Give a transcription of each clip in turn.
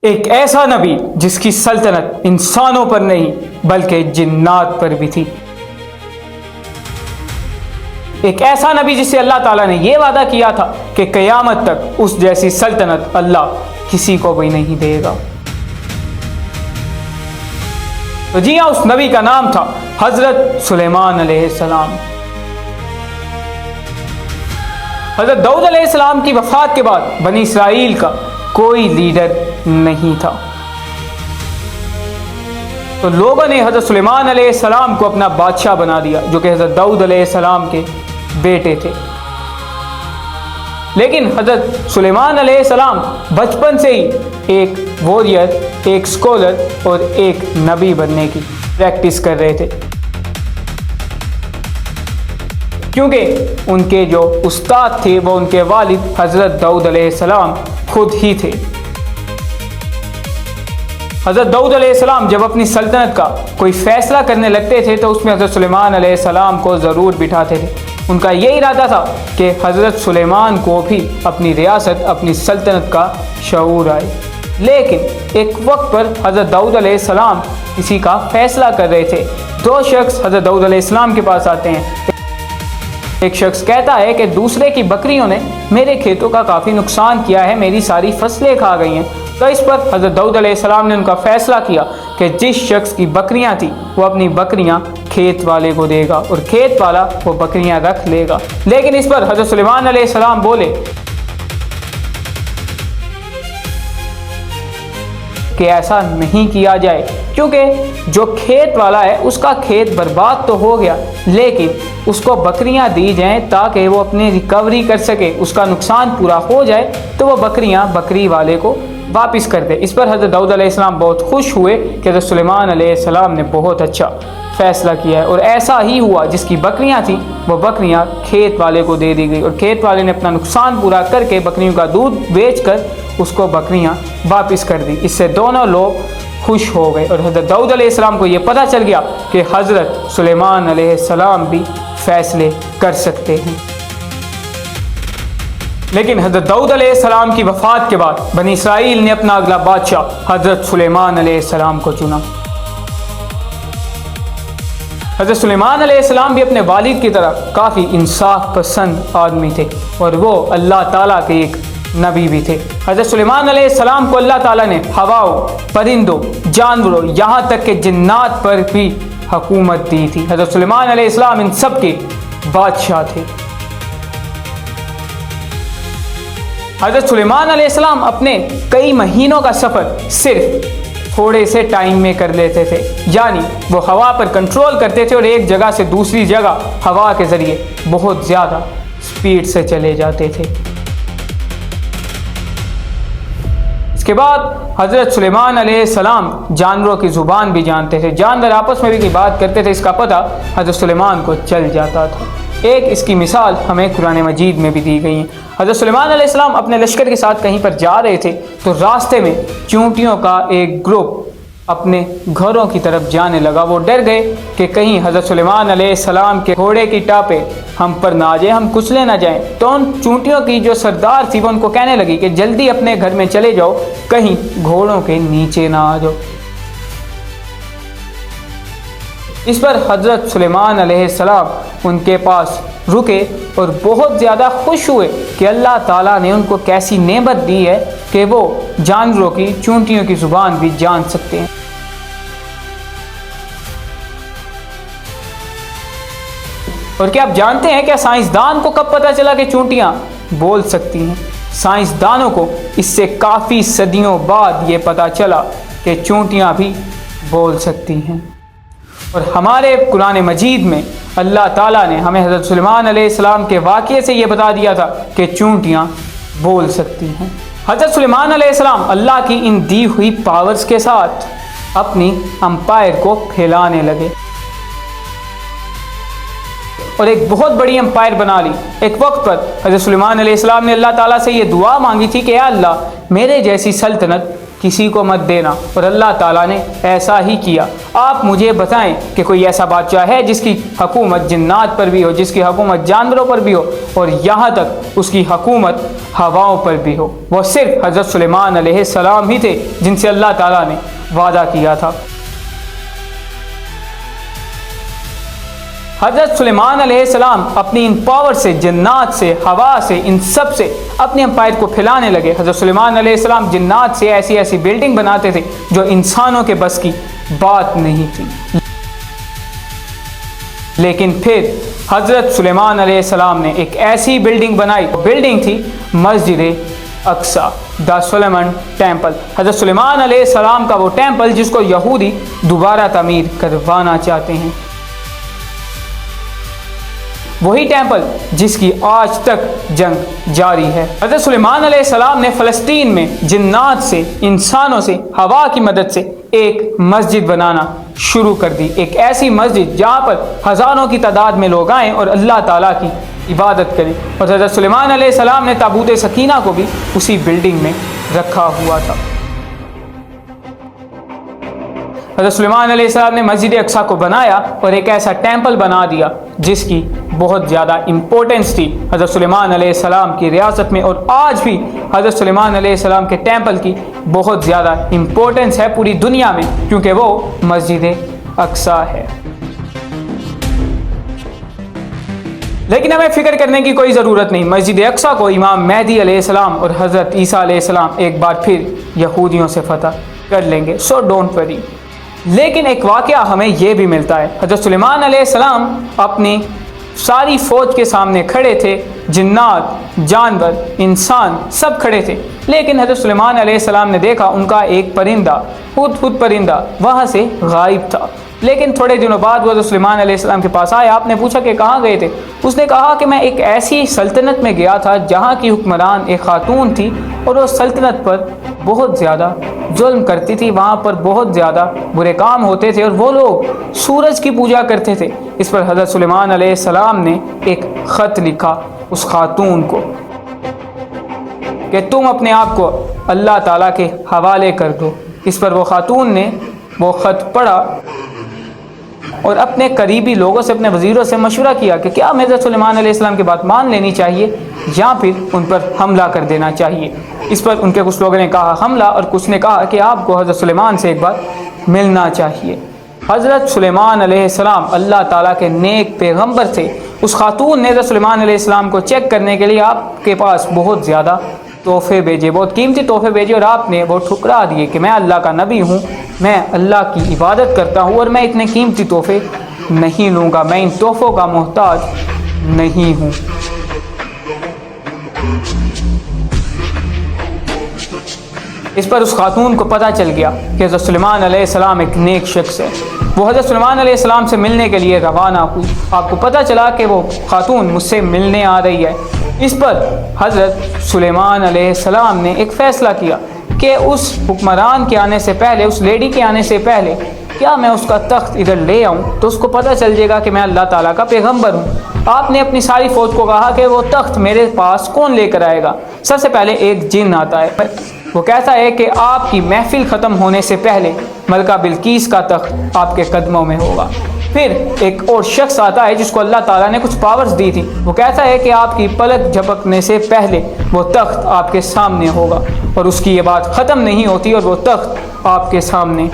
ایک ایسا نبی جس کی سلطنت انسانوں پر نہیں بلکہ جنات پر بھی تھی، ایک ایسا نبی جسے اللہ تعالیٰ نے یہ وعدہ کیا تھا کہ قیامت تک اس جیسی سلطنت اللہ کسی کو بھی نہیں دے گا۔ تو جی ہاں، اس نبی کا نام تھا حضرت سلیمان علیہ السلام۔ حضرت داؤد علیہ السلام کی وفات کے بعد بنی اسرائیل کا کوئی لیڈر نہیں تھا، تو لوگوں نے حضرت سلیمان علیہ السلام کو اپنا بادشاہ بنا دیا، جو کہ حضرت داؤد علیہ السلام کے بیٹے تھے۔ لیکن حضرت سلیمان علیہ السلام بچپن سے ہی ایک واریر، ایک اسکالر اور ایک نبی بننے کی پریکٹس کر رہے تھے، کیونکہ ان کے جو استاد تھے وہ ان کے والد حضرت داؤد علیہ السلام خود ہی تھے۔ حضرت داؤد علیہ السلام جب اپنی سلطنت کا کوئی فیصلہ کرنے لگتے تھے تو اس میں حضرت سلیمان علیہ السلام کو ضرور بٹھاتے تھے۔ ان کا یہ ارادہ تھا کہ حضرت سلیمان کو بھی اپنی ریاست، اپنی سلطنت کا شعور آئے۔ لیکن ایک وقت پر حضرت داؤد علیہ السلام کسی کا فیصلہ کر رہے تھے۔ دو شخص حضرت داؤد علیہ السلام کے پاس آتے ہیں۔ ایک شخص کہتا ہے کہ دوسرے کی بکریوں نے میرے کھیتوں کا کافی نقصان کیا ہے، میری ساری فصلیں کھا گئی ہیں۔ تو اس پر حضرت داؤد علیہ السلام نے ان کا فیصلہ کیا کہ جس شخص کی بکریاں تھیں وہ اپنی بکریاں کھیت والے کو دے گا اور کھیت والا وہ بکریاں رکھ لے گا۔ لیکن اس پر حضرت سلیمان علیہ السلام بولے کہ ایسا نہیں کیا جائے، کیونکہ جو کھیت والا ہے اس کا کھیت برباد تو ہو گیا، لیکن اس کو بکریاں دی جائیں تاکہ وہ اپنی ریکوری کر سکے، اس کا نقصان پورا ہو جائے تو وہ بکریاں بکری والے کو واپس کر دے۔ اس پر حضرت داؤد علیہ السلام بہت خوش ہوئے کہ حضرت سلیمان علیہ السلام نے بہت اچھا فیصلہ کیا ہے، اور ایسا ہی ہوا۔ جس کی بکریاں تھیں وہ بکریاں کھیت والے کو دے دی گئی، اور کھیت والے نے اپنا نقصان پورا کر کے بکریوں کا دودھ بیچ کر اس کو بکریاں واپس کر دی۔ اس سے دونوں لوگ خوش ہو گئے، اور حضرت داؤد علیہ السلام کو یہ پتہ چل گیا کہ حضرت سلیمان علیہ السلام بھی فیصلے کر سکتے ہیں۔ لیکن حضرت داؤد علیہ السلام کی وفات کے بعد بنی اسرائیل نے اپنا اگلا بادشاہ حضرت سلیمان علیہ السلام کو چنا۔ حضرت سلیمان علیہ السلام بھی اپنے والد کی طرح کافی انصاف پسند آدمی تھے، اور وہ اللہ تعالیٰ کے ایک نبی بھی تھے۔ حضرت سلیمان علیہ السلام کو اللہ تعالیٰ نے ہواؤں، پرندوں، جانوروں، یہاں تک کہ جنات پر بھی حکومت دی تھی۔ حضرت سلیمان علیہ السلام ان سب کے بادشاہ تھے۔ حضرت سلیمان علیہ السلام اپنے کئی مہینوں کا سفر صرف تھوڑے سے ٹائم میں کر لیتے تھے، یعنی وہ ہوا پر کنٹرول کرتے تھے اور ایک جگہ سے دوسری جگہ ہوا کے ذریعے بہت زیادہ سپیڈ سے چلے جاتے تھے۔ اس کے بعد حضرت سلیمان علیہ السلام جانوروں کی زبان بھی جانتے تھے، جانور آپس میں بھی بات کرتے تھے، اس کا پتہ حضرت سلیمان کو چل جاتا تھا۔ ایک اس کی مثال ہمیں قرآن مجید میں بھی دی گئی ہے۔ حضرت سلیمان علیہ السلام اپنے لشکر کے ساتھ کہیں پر جا رہے تھے تو راستے میں چونٹیوں کا ایک گروپ اپنے گھروں کی طرف جانے لگا۔ وہ ڈر گئے کہ کہیں حضرت سلیمان علیہ السلام کے گھوڑے کی ٹاپیں ہم پر نہ آ جائیں، ہم کچلے نہ جائیں۔ تو ان چونٹیوں کی جو سردار تھی وہ ان کو کہنے لگی کہ جلدی اپنے گھر میں چلے جاؤ، کہیں گھوڑوں کے نیچے نہ آ جاؤ۔ اس پر حضرت سلیمان علیہ السلام ان کے پاس رکے اور بہت زیادہ خوش ہوئے کہ اللہ تعالیٰ نے ان کو کیسی نعمت دی ہے کہ وہ جانوروں کی، چونٹیوں کی زبان بھی جان سکتے ہیں۔ اور کیا آپ جانتے ہیں کہ سائنسدان کو کب پتہ چلا کہ چونٹیاں بول سکتی ہیں؟ سائنسدانوں کو اس سے کافی صدیوں بعد یہ پتہ چلا کہ چونٹیاں بھی بول سکتی ہیں۔ اور ہمارے قرآن مجید میں اللہ تعالیٰ نے ہمیں حضرت سلیمان علیہ السلام کے واقعے سے یہ بتا دیا تھا کہ چونٹیاں بول سکتی ہیں۔ حضرت سلیمان علیہ السلام اللہ کی ان دی ہوئی پاورز کے ساتھ اپنی امپائر کو پھیلانے لگے اور ایک بہت بڑی امپائر بنا لی۔ ایک وقت پر حضرت سلیمان علیہ السلام نے اللہ تعالیٰ سے یہ دعا مانگی تھی کہ اے اللہ، میرے جیسی سلطنت کسی کو مت دینا، اور اللہ تعالیٰ نے ایسا ہی کیا۔ آپ مجھے بتائیں کہ کوئی ایسا بادشاہ ہے جس کی حکومت جنات پر بھی ہو، جس کی حکومت جانوروں پر بھی ہو، اور یہاں تک اس کی حکومت ہواؤں پر بھی ہو؟ وہ صرف حضرت سلیمان علیہ السلام ہی تھے جن سے اللہ تعالیٰ نے وعدہ کیا تھا۔ حضرت سلیمان علیہ السلام اپنی ان پاور سے، جنات سے، ہوا سے، ان سب سے اپنے امپائر کو پھیلانے لگے۔ حضرت سلیمان علیہ السلام جنات سے ایسی ایسی بلڈنگ بناتے تھے جو انسانوں کے بس کی بات نہیں تھی۔ لیکن پھر حضرت سلیمان علیہ السلام نے ایک ایسی بلڈنگ بنائی، بلڈنگ تھی مسجد اقصی، دا سلیمان ٹیمپل۔ حضرت سلیمان علیہ السلام کا وہ ٹیمپل جس کو یہودی دوبارہ تعمیر کروانا چاہتے ہیں، وہی ٹیمپل جس کی آج تک جنگ جاری ہے۔ حضرت سلیمان علیہ السلام نے فلسطین میں جنات سے، انسانوں سے، ہوا کی مدد سے ایک مسجد بنانا شروع کر دی، ایک ایسی مسجد جہاں پر ہزاروں کی تعداد میں لوگ آئیں اور اللہ تعالیٰ کی عبادت کریں۔ اور حضرت سلیمان علیہ السلام نے تابوت سکینہ کو بھی اسی بلڈنگ میں رکھا ہوا تھا۔ حضرت سلیمان علیہ السلام نے مسجد اقصی کو بنایا اور ایک ایسا ٹیمپل بنا دیا جس کی بہت زیادہ امپورٹنس تھی حضرت سلیمان علیہ السلام کی ریاست میں، اور آج بھی حضرت سلیمان علیہ السلام کے ٹیمپل کی بہت زیادہ امپورٹنس ہے پوری دنیا میں، کیونکہ وہ مسجد اقصی ہے۔ لیکن ہمیں فکر کرنے کی کوئی ضرورت نہیں، مسجد اقصی کو امام مہدی علیہ السلام اور حضرت عیسیٰ علیہ السلام ایک بار پھر یہودیوں سے فتح کر لیں گے، سو ڈونٹ وری۔ لیکن ایک واقعہ ہمیں یہ بھی ملتا ہے، حضرت سلیمان علیہ السلام اپنی ساری فوج کے سامنے کھڑے تھے، جنات، جانور، انسان سب کھڑے تھے، لیکن حضرت سلیمان علیہ السلام نے دیکھا ان کا ایک پرندہ، ہدہد پرندہ وہاں سے غائب تھا۔ لیکن تھوڑے دنوں بعد وہ حضرت سلیمان علیہ السلام کے پاس آیا، آپ نے پوچھا کہ کہاں گئے تھے؟ اس نے کہا کہ میں ایک ایسی سلطنت میں گیا تھا جہاں کی حکمران ایک خاتون تھی اور وہ سلطنت پر بہت زیادہ ظلم کرتی تھی، وہاں پر بہت زیادہ برے کام ہوتے تھے اور وہ لوگ سورج کی پوجا کرتے تھے۔ اس پر حضرت سلیمان علیہ السلام نے ایک خط لکھا اس خاتون کو کہ تم اپنے آپ کو اللہ تعالیٰ کے حوالے کر دو۔ اس پر وہ خاتون نے وہ خط پڑھا اور اپنے قریبی لوگوں سے، اپنے وزیروں سے مشورہ کیا کہ کیا حضرت سلیمان علیہ السلام کی بات مان لینی چاہیے یا پھر ان پر حملہ کر دینا چاہیے۔ اس پر ان کے کچھ لوگوں نے کہا حملہ، اور کچھ نے کہا کہ آپ کو حضرت سلیمان سے ایک بار ملنا چاہیے۔ حضرت سلیمان علیہ السلام اللہ تعالیٰ کے نیک پیغمبر تھے۔ اس خاتون نے حضرت سلیمان علیہ السلام کو چیک کرنے کے لیے آپ کے پاس بہت زیادہ تحفے بھیجے، بہت قیمتی تحفے بھیجے، اور آپ نے وہ ٹھکرا دیے کہ میں اللہ کا نبی ہوں، میں اللہ کی عبادت کرتا ہوں اور میں اتنے قیمتی تحفے نہیں لوں گا، میں ان تحفوں کا محتاج نہیں ہوں۔ اس پر اس خاتون کو پتہ چل گیا کہ حضرت سلیمان علیہ السلام ایک نیک شخص ہے۔ وہ حضرت سلیمان علیہ السلام سے ملنے کے لیے روانہ ہوئی۔ آپ کو پتہ چلا کہ وہ خاتون مجھ سے ملنے آ رہی ہے۔ اس پر حضرت سلیمان علیہ السلام نے ایک فیصلہ کیا کہ اس حکمران کے آنے سے پہلے، اس لیڈی کے آنے سے پہلے، کیا میں اس کا تخت ادھر لے آؤں تو اس کو پتہ چل جائے گا کہ میں اللہ تعالیٰ کا پیغمبر ہوں۔ آپ نے اپنی ساری فوج کو کہا کہ وہ تخت میرے پاس کون لے کر آئے گا؟ سب سے پہلے ایک جن آتا ہے، وہ کہتا ہے کہ آپ کی محفل ختم ہونے سے پہلے ملکہ بلقیس کا تخت آپ کے قدموں میں ہوگا۔ پھر ایک اور شخص آتا ہے جس کو اللہ تعالیٰ نے کچھ پاورز دی تھی، وہ کہتا ہے کہ آپ کی پلک جھپکنے سے پہلے وہ تخت آپ کے سامنے ہوگا، اور اس کی یہ بات ختم نہیں ہوتی اور وہ تخت آپ کے سامنے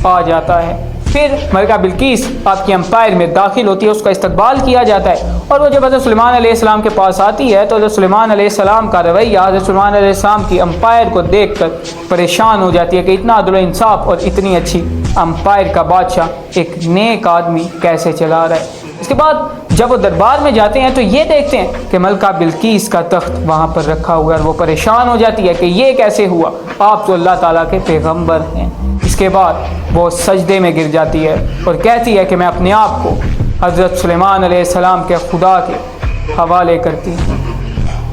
آ جاتا ہے۔ پھر ملکہ بلقیس آپ کی امپائر میں داخل ہوتی ہے، اس کا استقبال کیا جاتا ہے، اور وہ جب حضرت سلیمان علیہ السلام کے پاس آتی ہے تو حضرت سلیمان علیہ السلام کا رویہ حضرت سلیمان علیہ السلام کی امپائر کو دیکھ کر پریشان ہو جاتی ہے کہ اتنا عدل و انصاف اور اتنی اچھی امپائر کا بادشاہ ایک نیک آدمی کیسے چلا رہا ہے۔ اس کے بعد جب وہ دربار میں جاتے ہیں تو یہ دیکھتے ہیں کہ ملکہ بلقیس کا تخت وہاں پر رکھا ہوا ہے، اور وہ پریشان ہو جاتی ہے کہ یہ کیسے ہوا، آپ تو اللہ تعالیٰ کے پیغمبر ہیں۔ اس کے بعد وہ سجدے میں گر جاتی ہے اور کہتی ہے کہ میں اپنے آپ کو حضرت سلیمان علیہ السلام کے خدا کے حوالے کرتی ہوں،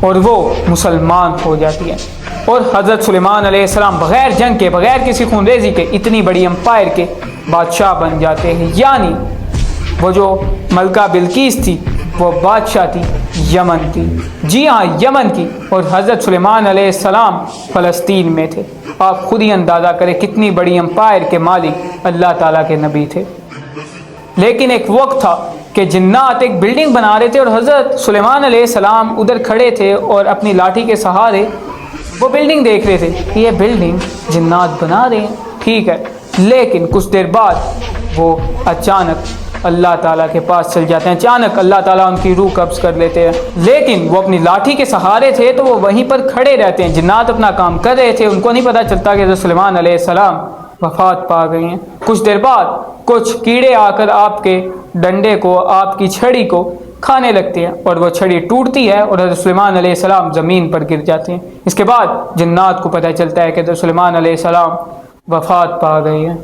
اور وہ مسلمان ہو جاتی ہے، اور حضرت سلیمان علیہ السلام بغیر جنگ کے، بغیر کسی خون ریزی کے اتنی بڑی امپائر کے بادشاہ بن جاتے ہیں۔ یعنی وہ جو ملکہ بلقیس تھی وہ بادشاہ تھی یمن کی، جی ہاں یمن کی، اور حضرت سلیمان علیہ السلام فلسطین میں تھے۔ آپ خود ہی اندازہ کریں کتنی بڑی امپائر کے مالک اللہ تعالیٰ کے نبی تھے۔ لیکن ایک وقت تھا کہ جنات ایک بلڈنگ بنا رہے تھے اور حضرت سلیمان علیہ السلام ادھر کھڑے تھے اور اپنی لاٹھی کے سہارے وہ بلڈنگ دیکھ رہے تھے۔ یہ بلڈنگ جنات بنا رہے ہیں، ٹھیک ہے، لیکن کچھ دیر بعد وہ اچانک اللہ تعالیٰ کے پاس چل جاتے ہیں، اچانک اللہ تعالیٰ ان کی روح قبض کر لیتے ہیں۔ لیکن وہ اپنی لاٹھی کے سہارے تھے تو وہ وہیں پر کھڑے رہتے ہیں، جنات اپنا کام کر رہے تھے، ان کو نہیں پتہ چلتا کہ حضرت سلیمان علیہ السلام وفات پا گئی ہیں۔ کچھ دیر بعد کچھ کیڑے آ کر آپ کے ڈنڈے کو، آپ کی چھڑی کو کھانے لگتے ہیں اور وہ چھڑی ٹوٹتی ہے اور حضرت سلیمان علیہ السلام زمین پر گر جاتے ہیں۔ اس کے بعد جنات کو پتہ چلتا ہے کہ حضرت سلیمان علیہ السلام وفات پا گئی ہیں۔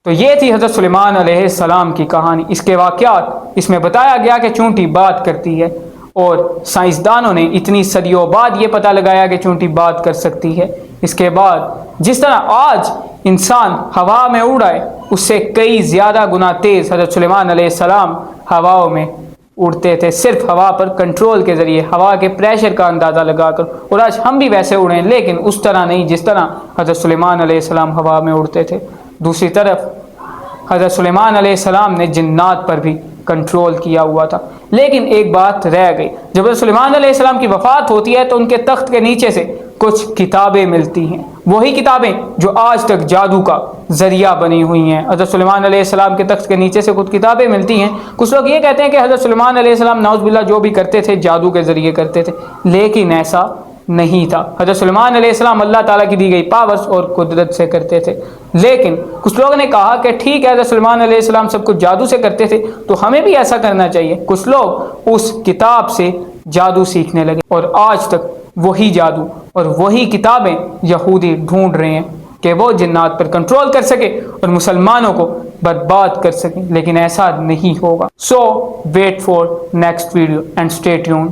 تو یہ تھی حضرت سلیمان علیہ السلام کی کہانی۔ اس کے واقعات اس میں بتایا گیا کہ چونٹی بات کرتی ہے، اور سائنسدانوں نے اتنی صدیوں بعد یہ پتہ لگایا کہ چونٹی بات کر سکتی ہے۔ اس کے بعد جس طرح آج انسان ہوا میں اڑا ہے، اس سے کئی زیادہ گنا تیز حضرت سلیمان علیہ السلام ہواؤں میں اڑتے تھے، صرف ہوا پر کنٹرول کے ذریعے، ہوا کے پریشر کا اندازہ لگا کر۔ اور آج ہم بھی ویسے اڑیں، لیکن اس طرح نہیں جس طرح حضرت سلیمان علیہ السلام ہوا میں اڑتے تھے۔ دوسری طرف حضرت سلیمان علیہ السلام نے جنات پر بھی کنٹرول کیا ہوا تھا۔ لیکن ایک بات رہ گئی، جب حضرت سلیمان علیہ السلام کی وفات ہوتی ہے تو ان کے تخت کے نیچے سے کچھ کتابیں ملتی ہیں، وہی کتابیں جو آج تک جادو کا ذریعہ بنی ہوئی ہیں۔ حضرت سلیمان علیہ السلام کے تخت کے نیچے سے کچھ کتابیں ملتی ہیں۔ کچھ لوگ یہ کہتے ہیں کہ حضرت سلیمان علیہ السلام نعوذ باللہ جو بھی کرتے تھے جادو کے ذریعے کرتے تھے، لیکن ایسا نہیں تھا۔ حضرت سلیمان علیہ السلام اللہ تعالیٰ کی دی گئی پاورز اور قدرت سے کرتے تھے۔ لیکن کچھ لوگوں نے کہا کہ ٹھیک ہے حضرت سلیمان علیہ السلام سب کچھ جادو سے کرتے تھے تو ہمیں بھی ایسا کرنا چاہیے۔ کچھ لوگ اس کتاب سے جادو سیکھنے لگے، اور آج تک وہی جادو اور وہی کتابیں یہودی ڈھونڈ رہے ہیں کہ وہ جنات پر کنٹرول کر سکے اور مسلمانوں کو برباد کر سکیں، لیکن ایسا نہیں ہوگا۔ So wait for next video and stay tuned.